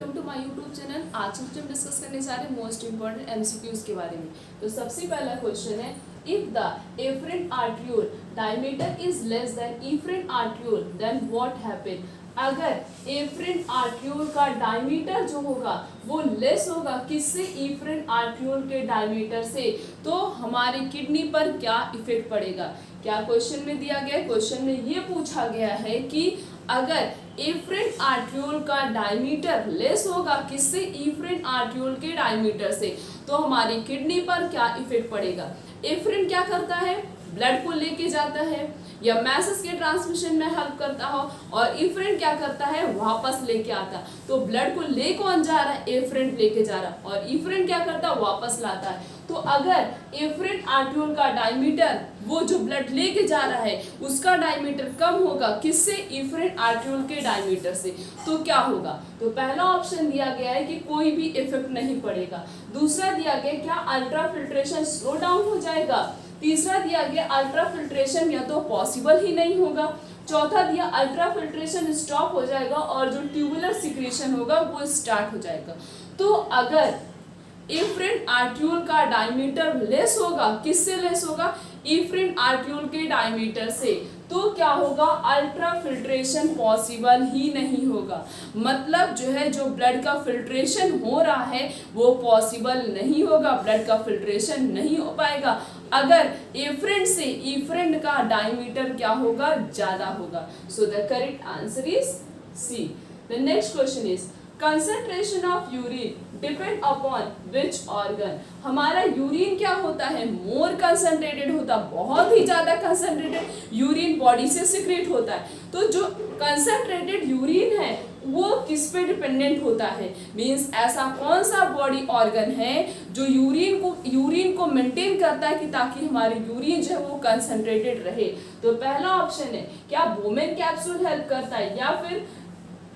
To my YouTube channel. आज हम discuss करने जा रहे हैं मोस्ट इंपॉर्टेंट एमसीक्यूज के बारे में। तो सबसे पहला क्वेश्चन है, if the afferent arteriole diameter is less than efferent arteriole then what happen. अगर एफरेंट आर्ट्रियोल का डायमीटर जो होगा वो लेस होगा किससे, इफरेंट आर्ट्रियोल के डायमीटर से, तो हमारी किडनी पर क्या इफेक्ट पड़ेगा। क्या क्वेश्चन में दिया गया है? क्वेश्चन में ये पूछा गया है कि अगर एफरेंट आर्ट्रियोल का डायमीटर लेस होगा किससे, इफरेंट आर्ट्रियोल के डायमीटर से, तो हमारी किडनी पर क्या इफेक्ट पड़ेगा। एफरेंट क्या करता है, ब्लड को लेके जाता है या मैसेज के ट्रांसमिशन में हेल्प करता हो, और इफरेंट क्या करता है, वापस लेके आता। तो ब्लड को ले कौन जा रहा है, एफरेंट लेके जा रहा है, और इफरेंट क्या करता है, वापस लाता है। तो अगर एफरेंट आर्ट्रियोल का डायमीटर, वो जो ब्लड लेके जा रहा है उसका डायमीटर कम होगा किससे, इफरेंट आर्ट्रियोल के डायमीटर से, तो क्या होगा। तो पहला ऑप्शन दिया गया है कि कोई भी इफेक्ट नहीं पड़ेगा। दूसरा दिया गया क्या, अल्ट्रा फिल्ट्रेशन स्लो डाउन हो जाएगा। तीसरा दिया गया अल्ट्रा फिल्ट्रेशन या तो पॉसिबल ही नहीं होगा। चौथा दिया अल्ट्रा फिल्ट्रेशन स्टॉप हो जाएगा और जो ट्यूबुलर सिक्रीशन होगा वो स्टार्ट हो जाएगा। तो अगर इफरेंट आर्ट्रियोल का डायमीटर लेस होगा, किससे लेस होगा, इफरेंट आर्ट्रियोल के डायमीटर से, तो क्या होगा, अल्ट्रा फिल्ट्रेशन पॉसिबल ही नहीं होगा। मतलब जो है, जो ब्लड का फिल्ट्रेशन हो रहा है वो पॉसिबल नहीं होगा, ब्लड का फिल्ट्रेशन नहीं हो पाएगा अगर एफरेंट से इफरेंट का डायमीटर क्या होगा, ज्यादा होगा। So the correct answer is C. The next question is, concentration of urine depend upon which organ. हमारा यूरिन क्या होता है, मोर कंसंट्रेटेड होता, बहुत ही ज्यादा कंसंट्रेटेड यूरिन बॉडी से सिक्रेट होता है। तो जो कंसंट्रेटेड यूरिन है वो किस पे डिपेंडेंट होता है, मींस ऐसा कौन सा बॉडी ऑर्गन है जो यूरिन को मेंटेन करता है कि ताकि हमारी यूरिन जो है वो कंसंट्रेटेड रहे। तो पहला ऑप्शन है, क्या बोमेन कैप्सूल हेल्प करता है, या फिर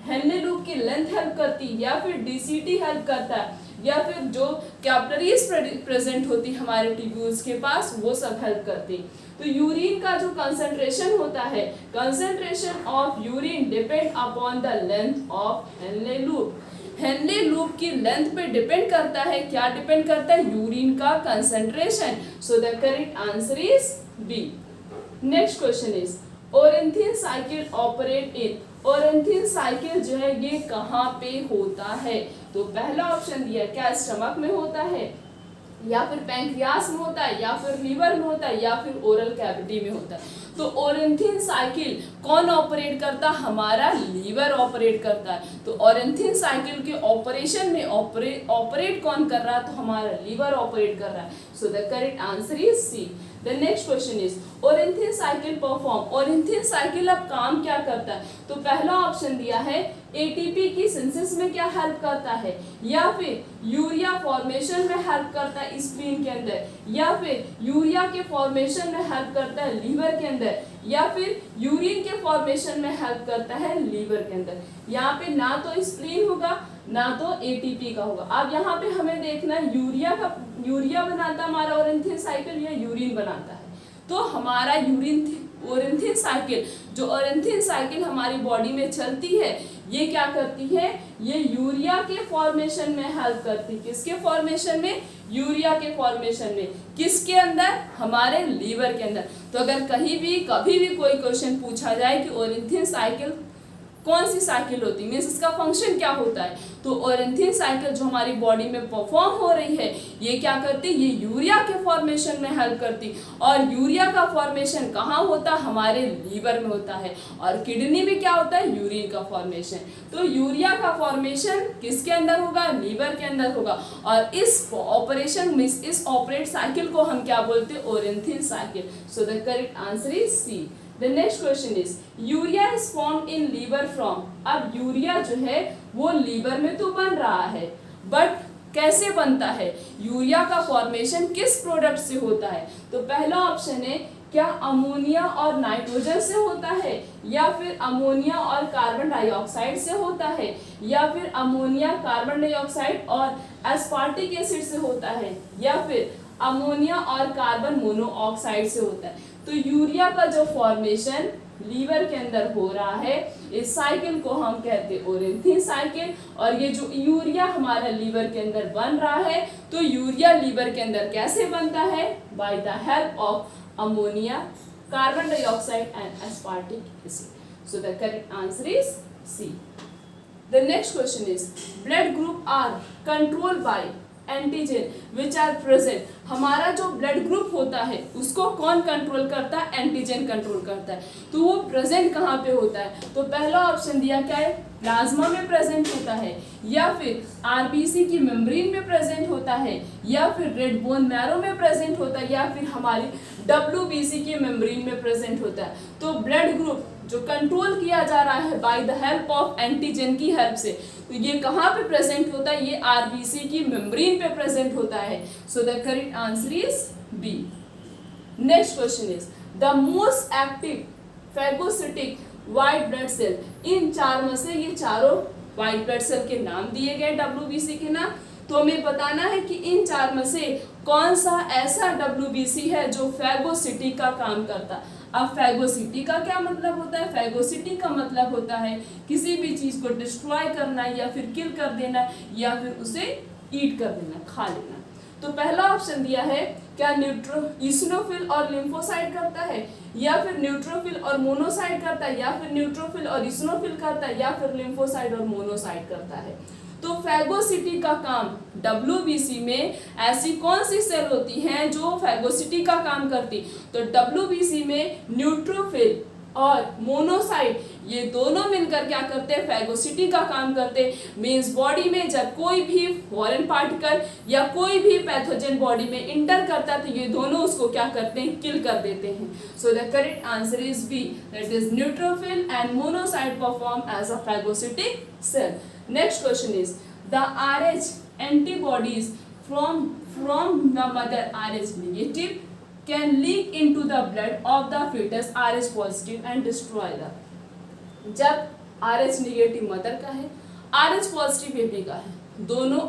हेनले लूप की लेंथ हेल्प करती है, या फिर डीसीटी हेल्प करता है, या फिर जो कैपिलरीज प्रेजेंट होती है हमारे ट्यूब्यूल्स के पास वो सब हेल्प करती। तो यूरिन का जो कंसंट्रेशन होता है, concentration of urine depend upon the length of Henle loop. Henle loop की लेंथ पे डिपेंड करता है, क्या डिपेंड करता है, यूरिन का concentration. So the correct answer is B. Next question is, ornithine cycle operate in. Ornithine cycle जो है ये कहाँ पे होता है। तो पहला ऑप्शन दिया, क्या स्टमक में होता है, या फिर पैंक्रियास में होता है, या फिर लीवर में होता है, या फिर ओरल कैविटी में होता है। तो ओरेंथिन साइकिल कौन ऑपरेट करता, हमारा लीवर ऑपरेट करता है। तो ओरेंथिन साइकिल के ऑपरेशन में ऑपरेट कौन कर रहा है, तो हमारा लीवर ऑपरेट कर रहा है। So the correct answer is C. The next question is, ornithine cycle perform. Ornithine cycle अब काम क्या करता है। तो पहला ऑप्शन दिया है, एटीपी की सिंथेसिस में क्या हेल्प करता है, या फिर यूरिया फॉर्मेशन में हेल्प करता है स्प्लीन के अंदर, या फिर यूरिया के फॉर्मेशन में हेल्प करता है लीवर के अंदर, या फिर यूरिन के फॉर्मेशन में हेल्प करता है लीवर के अंदर। यहाँ पे ना तो स्प्लीन होगा ना तो एटीपी का होगा। अब यहाँ पे हमें देखना है यूरिया बनाता हमारा ओरेंथिन साइकिल या यूरिन बनाता है। तो हमारा ओरेंथिन साइकिल, जो ओरेंथिन साइकिल हमारी बॉडी में चलती है ये क्या करती है, ये यूरिया के फॉर्मेशन में हेल्प करती है। किसके फॉर्मेशन में, यूरिया के फॉर्मेशन में। किसके अंदर, हमारे लीवर के अंदर। तो अगर कभी भी कोई क्वेश्चन पूछा जाए कि ओरेंथिन साइकिल कौन सी साइकिल होती है, मीन्स इसका फंक्शन क्या होता है, तो ओरेंथिन साइकिल जो हमारी बॉडी में परफॉर्म हो रही है ये क्या करती, ये यूरिया के फॉर्मेशन में हेल्प करती। और यूरिया का फॉर्मेशन कहाँ होता, हमारे लीवर में होता है। और किडनी में क्या होता है, यूरिन का फॉर्मेशन। तो यूरिया का फॉर्मेशन किसके अंदर होगा, लीवर के अंदर होगा। और इस ऑपरेशन, इस ऑपरेट साइकिल को हम क्या बोलते हैं, ornithine cycle. So the correct answer is C. The next question is, urea is formed in liver from। अब यूरिया जो है वो लीवर में तो बन रहा है, बट कैसे बनता है, यूरिया का फॉर्मेशन किस प्रोडक्ट से होता है। तो पहला ऑप्शन है, क्या अमोनिया और नाइट्रोजन से होता है, या फिर अमोनिया और कार्बन डाइऑक्साइड से होता है, या फिर अमोनिया कार्बन डाइऑक्साइड और एस्पार्टिक एसिड से होता है, या फिर अमोनिया और कार्बन मोनोऑक्साइड से होता है। तो यूरिया का जो फॉर्मेशन लीवर के अंदर हो रहा है, इस साइकिल को हम कहते हैं ओरेंथिन साइकिल। और ये जो यूरिया हमारा लीवर के अंदर बन रहा है, तो यूरिया लीवर के अंदर कैसे बनता है? By the help of ammonia, carbon dioxide and aspartic acid. So the correct answer is C. The next question is blood group are controlled by antigen which are present. हमारा जो blood group होता है उसको कौन control करता है? Antigen control करता है। तो वो प्रेजेंट कहाँ पे होता है? तो पहला ऑप्शन दिया क्या है? प्लाज्मा में प्रेजेंट होता है, या फिर आरबीसी की मेम्ब्रेन में प्रेजेंट होता है, या फिर रेड बोन मैरो में प्रेजेंट होता है, या फिर हमारी डब्ल्यूबीसी की मेम्ब्रेन में प्रेजेंट होता है। तो ब्लड ग्रुप जो कंट्रोल किया जा रहा है by the help of antigen की हेल्प से, तो ये कहाँ पे प्रेजेंट होता है? ये आरबीसी की मेम्ब्रेन पे प्रेजेंट होता है। So the correct answer is B. Next question is the most active phagocytic white blood cell. इन चार में से ये चारों व्हाइट ब्लड सेल के नाम दिए गए, डब्ल्यूबीसी के नाम। तो हमें बताना है कि इन चार में से कौन सा ऐसा डब्ल्यूबीसी है जो फैगोसिटिक का काम करता। अब फैगोसिटी का क्या मतलब होता है? फैगोसिटी का मतलब होता है किसी भी चीज को डिस्ट्रॉय करना, या फिर किल कर देना, या फिर उसे ईट कर देना, खा लेना। तो पहला ऑप्शन दिया है क्या ईसिनोफिल और लिम्फोसाइट करता है, या फिर न्यूट्रोफिल और मोनोसाइट करता है, या फिर न्यूट्रोफिल और ईसिनोफिल करता है, या फिर लिम्फोसाइट और मोनोसाइट करता है। तो फैगोसिटी का काम डब्ल्यूबीसी में ऐसी कौन सी सेल होती हैं जो फैगोसिटी का काम करती? तो डब्ल्यूबीसी में न्यूट्रोफिल और मोनोसाइट ये दोनों मिलकर क्या करते हैं? फैगोसिटी का काम करते हैं। मींस बॉडी में जब कोई भी फॉरेन पार्टिकल या कोई भी पैथोजन बॉडी में इंटर करता है, तो ये दोनों उसको क्या करते हैं? किल कर देते हैं। So the correct answer is B, that is neutrophil and monocyte perform as a phagocytic cell. Next question is the Rh antibodies from the mother Rh negative can leak into the blood of the fetus Rh positive and destroy the। जब Rh negative mother का है, Rh positive baby का है, दोनों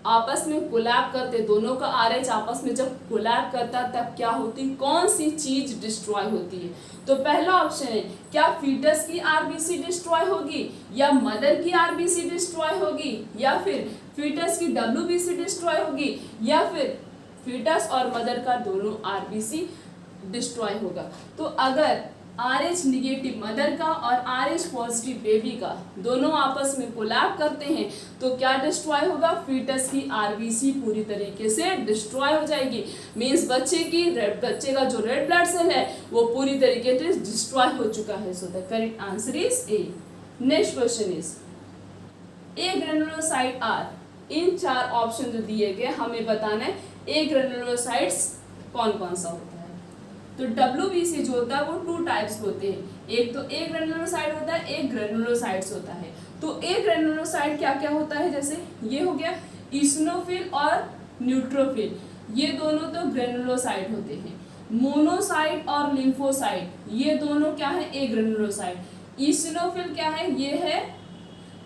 आपस में collab करते, दोनों का RH आपस में जब कोलैब करता तब क्या होती? कौन सी चीज डिस्ट्रॉय होती है? तो पहला ऑप्शन है क्या फीटस की आरबीसी डिस्ट्रॉय होगी, या मदर की आरबीसी डिस्ट्रॉय होगी, या फिर फीटस की डब्ल्यूबीसी डिस्ट्रॉय होगी, या फिर फीटस और मदर का दोनों आरबीसी डिस्ट्रॉय होगा। तो अगर RH निगेटिव मदर का और RH पॉजिटिव बेबी का दोनों आपस में कोलैब करते हैं तो क्या डिस्ट्रॉय होगा? फीटस की आरबीसी पूरी तरीके से डिस्ट्रॉय हो जाएगी। मींस बच्चे का जो रेड ब्लड सेल है वो पूरी तरीके से डिस्ट्रॉय हो चुका है। So the correct answer is A. Next question is a granulocyte are. इन चार ऑप्शन जो दिए गए हमें बताना है ए ग्रेनुलोसाइट्स कौन कौन सा होता है। तो डब्ल्यूबीसी जो होता है वो टू टाइप्स होते हैं, एक तो ए ग्रेनुलोसाइट होता है, एक ग्रेनुलोसाइट्स होता है। तो ए ग्रेनुलोसाइट क्या क्या होता है? जैसे ये हो गया ईसिनोफिल और न्यूट्रोफिल, ये दोनों तो ग्रेनुलोसाइट होते हैं। मोनोसाइट और लिम्फोसाइट ये दोनों क्या है? ए ग्रेनुलोसाइट। ईसिनोफिल क्या है? ये है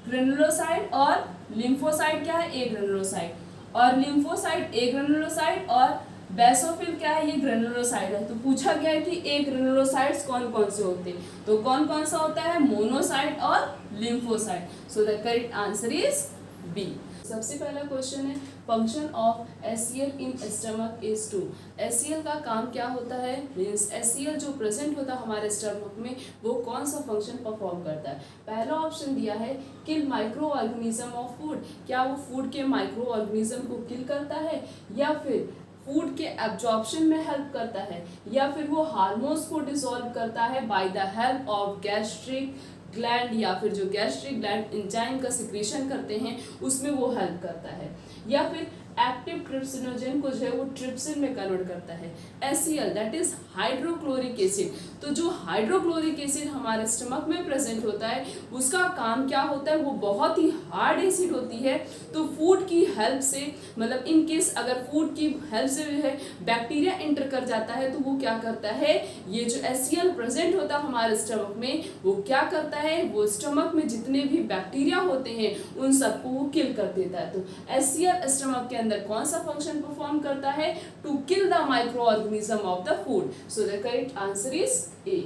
ग्रेनुलोसाइट, और लिम्फोसाइट क्या है? ए ग्रेनुलोसाइट। और लिम्फोसाइट ए ग्रेनुलोसाइट, और बेसोफिल क्या है? ये ग्रेनुलोसाइट है। तो पूछा गया है कि ए ग्रेनुलोसाइट्स कौन कौन से होते हैं, तो कौन कौन सा होता है? मोनोसाइट और lymphocyte. So the correct answer is B. सबसे पहला क्वेश्चन है function of HCl in stomach is to. HCl का काम क्या होता है? मीन्स HCl जो प्रेजेंट होता है हमारे स्टमक में वो कौन सा फंक्शन परफॉर्म करता है। पहला ऑप्शन दिया है किल माइक्रो ऑर्गेनिज्म ऑफ फूड। क्या वो फूड के माइक्रो ऑर्गेनिज्म को किल करता है, या फिर फूड के एब्जॉर्प्शन में हेल्प करता है, या फिर वो हार्मोन्स को डिसॉल्व करता है by the help of gastric gland, या फिर जो गैस्ट्रिक ग्लैंड एंजाइम का सिक्रीशन करते हैं उसमें वो हेल्प करता है, या फिर एक्टिव ट्रिप्सिनोजन को जो है वो ट्रिप्सिन में कन्वर्ट करता है। HCl that is hydrochloric acid. तो जो हाइड्रोक्लोरिक एसिड हमारे स्टमक में प्रेजेंट होता है उसका काम क्या होता है? वो बहुत ही हार्ड एसिड होती है। तो फूड की हेल्प से, मतलब इन केस अगर फूड की हेल्प से जो है बैक्टीरिया इंटर कर जाता है तो वो क्या करता है? ये जो HCl प्रेजेंट होता है हमारे स्टमक में वो क्या करता है? वो स्टमक में जितने भी बैक्टीरिया होते हैं उन सबको वो किल कर देता है। तो HCl स्टमक के अंदर कौन सा फंक्शन परफॉर्म करता है? To kill the micro organism of the food. So the correct answer is A.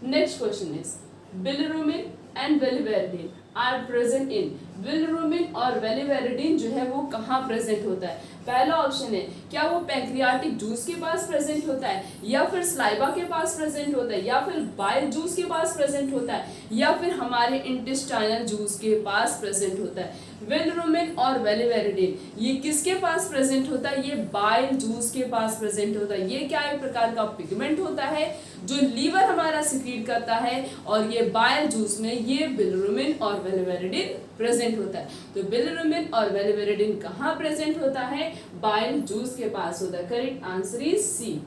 Next question is bilirubin and biliverdin are present in, bilirubin और वेलिवेरिडिन जो है वो कहाँ प्रेजेंट होता है? पहला ऑप्शन है क्या वो पैंक्रियाटिक जूस के पास प्रेजेंट होता है, या फिर स्लाइवा के पास प्रेजेंट होता है, या फिर बाइल जूस के पास प्रेजेंट होता है, या फिर हमारे इंटेस्टाइनल जूस के पास प्रेजेंट होता है। बिलिरुबिन और वेलिवेरिडिन ये किसके पास प्रेजेंट होता है? ये बाइल जूस के पास प्रेजेंट होता है। ये क्या एक प्रकार का पिगमेंट होता है जो लीवर हमारा सिक्रीट करता है, और ये बाइल जूस में ये बिलिरुबिन और वेलिवेरिडिन प्रेजेंट होता है। तो बिलिरुबिन और वेलिवेरिडिन कहाँ प्रेजेंट होता है? बाइल जूस के पास होता है। Correct answer is C.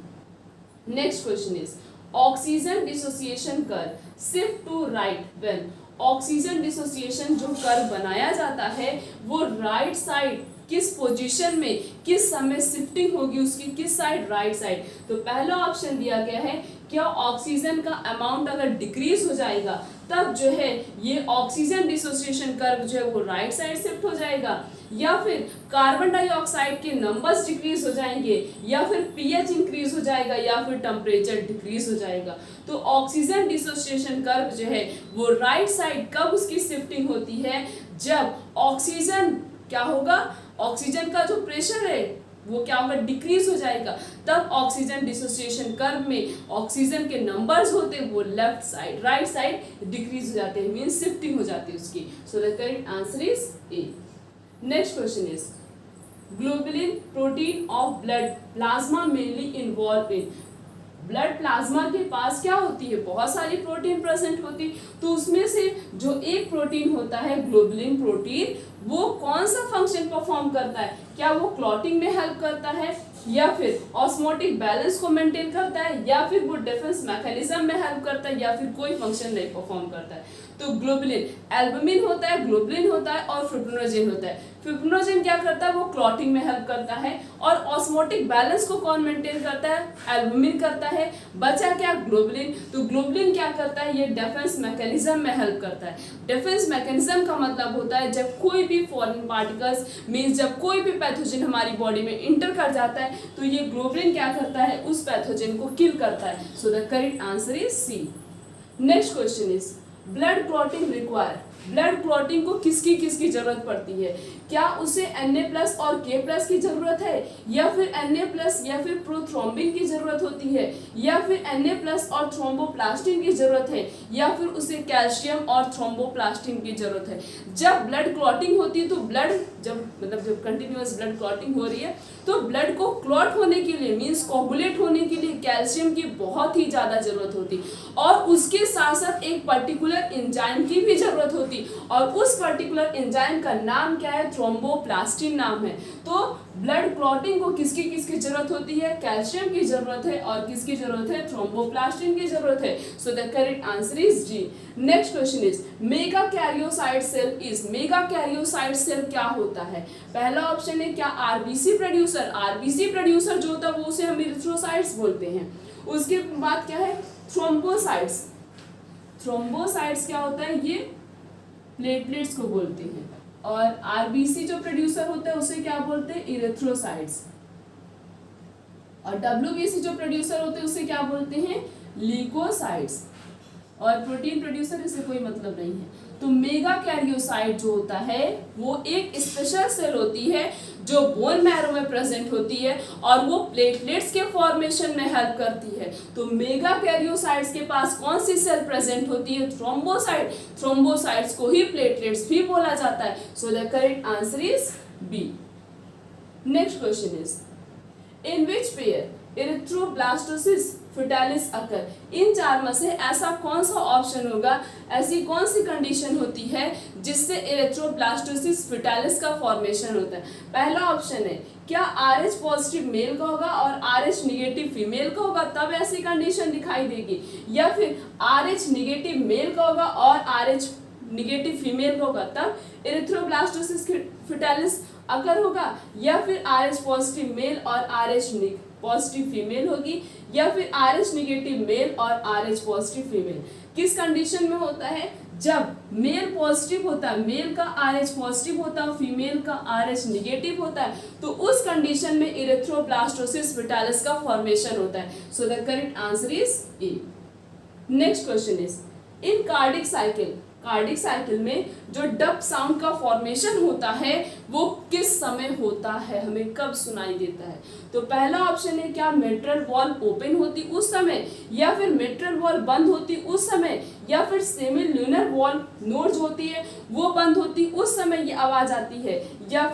Next question is oxygen dissociation curve shift to right when, oxygen dissociation जो कर्व बनाया जाता है वो राइट साइड किस पोजीशन में किस समय शिफ्टिंग होगी उसकी, किस साइड? Right side. तो पहला ऑप्शन दिया गया है क्या ऑक्सीजन का अमाउंट अगर डिक्रीज हो जाएगा तब जो है ये ऑक्सीजन डिसोसिएशन कर्व जो है वो राइट साइड शिफ्ट हो जाएगा, या फिर कार्बन डाइऑक्साइड के नंबर्स डिक्रीज हो जाएंगे, या फिर पीएच इंक्रीज हो जाएगा, या फिर टेम्परेचर डिक्रीज हो जाएगा। तो ऑक्सीजन डिसोसिएशन कर्व जो है वो राइट साइड कब उसकी शिफ्टिंग होती है? जब ऑक्सीजन क्या होगा, ऑक्सीजन का जो प्रेशर है वो क्या होगा? डिक्रीज हो जाएगा। तब ऑक्सीजन डिसोसिएशन कर्व में ऑक्सीजन के नंबर्स होते हैं वो left side right side decrease हो जाते हैं, मींस शिफ्टिंग हो जाती है उसकी। सो the correct answer is A. Next question is globulin protein of blood plasma mainly involve in, blood plasma के पास क्या होती है? बहुत सारी प्रोटीन प्रेजेंट होती, तो उसमें से जो एक प्रोटीन होता है ग्लोबुलिन प्रोटीन, वो कौन सा फंक्शन परफॉर्म करता है? क्या वो क्लॉटिंग में हेल्प करता है, या फिर ऑस्मोटिक बैलेंस को मेंटेन करता है, या फिर वो डिफेंस मैकेनिज्म में हेल्प करता है, या फिर कोई फंक्शन नहीं परफॉर्म करता है? तो ग्लोबुलिन एल्बुमिन होता है, ग्लोबुलिन होता है और फिब्रिनोजेन होता है। फिब्रिनोजेन क्या करता है? वो क्लॉटिंग में हेल्प करता है, और ऑस्मोटिक बैलेंस को कौन मेंटेन करता है? एल्बुमिन करता है। बचा क्या? ग्लोबुलिन। तो ग्लोबुलिन क्या करता है? ये डिफेंस मैकेनिज्म में हेल्प करता है। डिफेंस मैकेनिज्म का मतलब होता है जब कोई भी फॉरेन पार्टिकल्स मींस जब कोई भी पैथोजन हमारी बॉडी में इंटर कर जाता है तो ये ग्लोबुलिन क्या करता है? उस पैथोजन को किल करता है। So the correct answer is C. Next question is blood clotting require, blood clotting को किसकी किसकी जरूरत पड़ती है? क्या उसे Na+ और K+ की जरूरत है, या फिर Na+ या फिर प्रोथ्रोम्बिन की जरूरत होती है, या फिर Na+ और थ्रोम्बोप्लास्टिन की जरूरत है, या फिर उसे कैल्शियम और थ्रोम्बोप्लास्टिन की जरूरत है? जब ब्लड क्लॉटिंग होती है तो ब्लड जब कंटिन्यूअस ब्लड क्लॉटिंग हो रही है तो ब्लड को क्लॉट होने के लिए मींस कोगुलेट होने के लिए कैल्शियम की बहुत ही ज़्यादा जरूरत होती, और उसके साथ साथ एक पर्टिकुलर एंजाइम की भी जरूरत होती, और उस पर्टिकुलर एंजाइम का नाम क्या है? थ्रोम्बोप्लास्टिन नाम है। तो ब्लड क्लॉटिंग को किसकी किसकी जरूरत होती है? कैल्शियम की जरूरत है, और किसकी जरूरत है? थ्रोम्बोप्लास्टिन की जरूरत है। So the correct answer is D. Next question is megakaryocyte cell is, megakaryocyte cell क्या होता है? पहला ऑप्शन है क्या आरबीसी प्रोड्यूसर, आरबीसी प्रोड्यूसर जो होता है वो उसे हम इरिथ्रोसाइट्स बोलते हैं। उसके बाद क्या है? थ्रोम्बोसाइट्स, थ्रोम्बोसाइट्स क्या होता है? ये प्लेटलेट्स को बोलते हैं, और आरबीसी जो प्रोड्यूसर होता है उसे क्या बोलते हैं? इरिथ्रोसाइट्स, और डब्ल्यूबीसी जो प्रोड्यूसर होते हैं उसे क्या बोलते हैं? ल्यूकोसाइट्स, और प्रोटीन प्रोड्यूसर इससे कोई मतलब नहीं है। तो मेगा कैरियोसाइट जो होता है वो एक स्पेशल सेल होती है जो बोन मैरो में प्रेजेंट होती है, और वो प्लेटलेट्स के फॉर्मेशन में हेल्प करती है। तो मेगा कैरियोसाइट्स के पास कौन सी सेल प्रेजेंट होती है? थ्रोम्बोसाइट, थ्रोम्बोसाइट्स को ही प्लेटलेट्स भी बोला जाता है। So the correct answer is B. Next question is in which pair erythroblastosis fetalis occur, इन चार में से ऐसा कौन सा ऑप्शन होगा, ऐसी कौन सी कंडीशन होती है जिससे इरिथ्रोब्लास्टोसिस फीटालिस का फॉर्मेशन होता है? पहला ऑप्शन है क्या RH पॉजिटिव मेल का होगा और RH निगेटिव फीमेल का होगा तब ऐसी कंडीशन दिखाई देगी, या फिर RH निगेटिव मेल का होगा और RH निगेटिव फीमेल का होगा तब इरिथ्रोब्लास्टोसिस फीटालिस अकर होगा, या फिर RH पॉजिटिव मेल और RH पॉजिटिव फीमेल होगी, या फिर RH निगेटिव मेल और RH पॉजिटिव फीमेल। किस कंडीशन में होता है? जब मेल पॉजिटिव होता है, मेल का RH पॉजिटिव होता है, फीमेल का RH निगेटिव होता है, तो उस कंडीशन में इरिथ्रोब्लास्टोसिस फीटालिस का फॉर्मेशन होता है। So the correct answer is A. Next question is in cardiac cycle में जो डब साउंड का फॉर्मेशन होता है वो किस समय होता है, हमें कब सुनाई देता है। तो पहला ऑप्शन है क्या मिट्रल वॉल ओपन होती उस समय, या फिर मिट्रल वॉल बंद होती उस समय, या फिर सेमिल्यूनर वॉल नोड्स होती है वो बंद होती उस समय ये आवाज आती है, या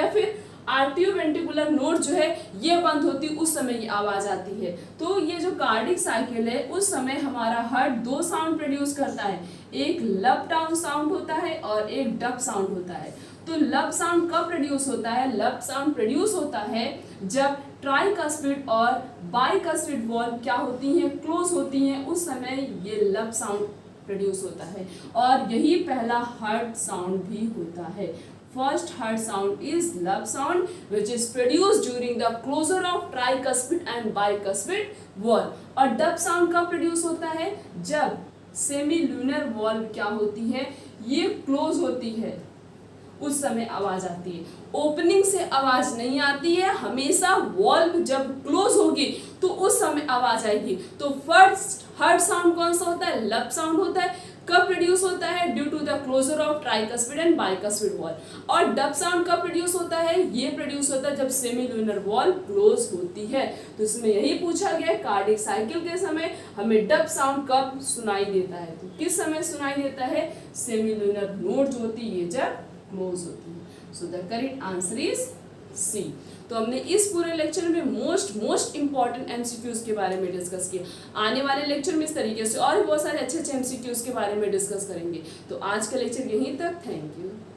फिर आर्टियोवेंट्रिकुलर नोड जो है ये बंद होती उस समय ये आवाज आती है। तो ये जो कार्डिक साइकिल है उस समय हमारा हार्ट दो साउंड प्रोड्यूस करता है, एक लब डाउन साउंड होता है और एक डब साउंड होता है। तो लब साउंड कब प्रोड्यूस होता है, लब साउंड प्रोड्यूस होता है जब ट्राइकस्पिड और बाइकस्पिड वॉल्व क्या होती हैं, क्लोज होती हैं, उस समय ये लब साउंड प्रोड्यूस होता है और यही पहला हार्ट साउंड भी होता है। First heart sound is lub sound which is produced during the closure of tricuspid and bicuspid valve। और dub sound कब प्रोड्यूस होता है, जब सेमिल्यूनर वॉल्व क्या होती है, ये क्लोज होती है उस समय आवाज आती है। ओपनिंग से आवाज नहीं आती है, हमेशा वॉल्व जब क्लोज होगी तो उस समय आवाज आएगी। तो फर्स्ट हार्ट साउंड कौन सा होता है, लब साउंड होता है। कब प्रोड्यूस होता है, due to the closure of tricuspid and bicuspid valve. और डब साउंड कब प्रोड्यूस होता है, ये प्रोड्यूस होता है जब सेमिल्यूनर वॉल्व क्लोज होती है। तो इसमें यही पूछा गया कार्डिक साइकिल के समय हमें डब साउंड कब सुनाई देता है, तो किस समय सुनाई देता है, सेमिल्यूनर नोड जो होती है ये जब क्लोज होती है। So the correct answer is C. तो हमने इस पूरे लेक्चर में मोस्ट इंपॉर्टेंट एमसीक्यूज के बारे में डिस्कस किया। आने वाले लेक्चर में इस तरीके से और भी बहुत सारे अच्छे एमसीक्यूज के बारे में डिस्कस करेंगे। तो आज का लेक्चर यहीं तक, थैंक यू।